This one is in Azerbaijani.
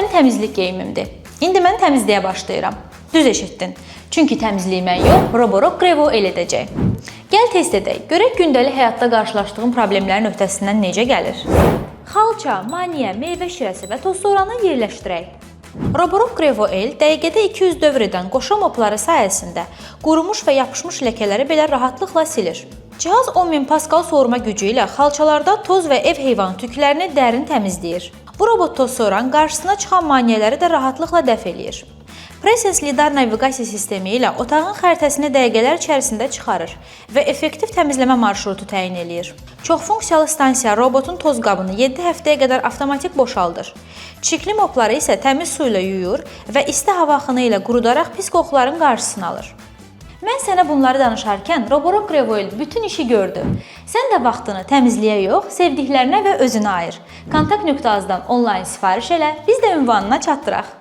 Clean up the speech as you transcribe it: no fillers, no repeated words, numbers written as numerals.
mənim təmizlik geyimimdir. İndi mən təmizliyə başlayıram. Düz eşitdin. Çünki təmizliyi mən yox, Roborock Grevo el edəcək. Gəl test edək. Görək gündəlik həyatda qarşılaşdığın problemlərin öhdəsindən necə gəlir. Xalça, maniyə, meyvə şirəsi və tozsoranı yerləşdirək. Roborock Grevo el dəqiqədə 200 dövr edən qoşa mopları sayəsində qurumuş və yapışmış ləkələri belə rahatlıqla silir. Cihaz 10.000 Pascal soğurma gücü ilə xalçalarda toz və ev heyvanı tüklərini dərin təmizləyir. Bu robot tozsoran qarşısına çıxan maneələri də rahatlıqla dəf eləyir. Presens lidar naviqasiya sistemi ilə otağın xəritəsini dəqiqələr içərisində çıxarır və effektiv təmizləmə marşrutu təyin eləyir. Çoxfunksiyalı stansiya robotun toz qabını 7 həftəyə qədər avtomatik boşaldır. Çirkli mopları isə təmiz su ilə yuyur və isti hava axını ilə qurudaraq pis qoxuların qarşısını alır. Mən sənə bunları danışarkən Roborock Grevo el bütün işi gördü. Sən də vaxtını təmizliyə yox, sevdiklərinə və özünə ayır. Kontakt.az-dan onlayn sifariş elə, biz də ünvanına çatdıraq.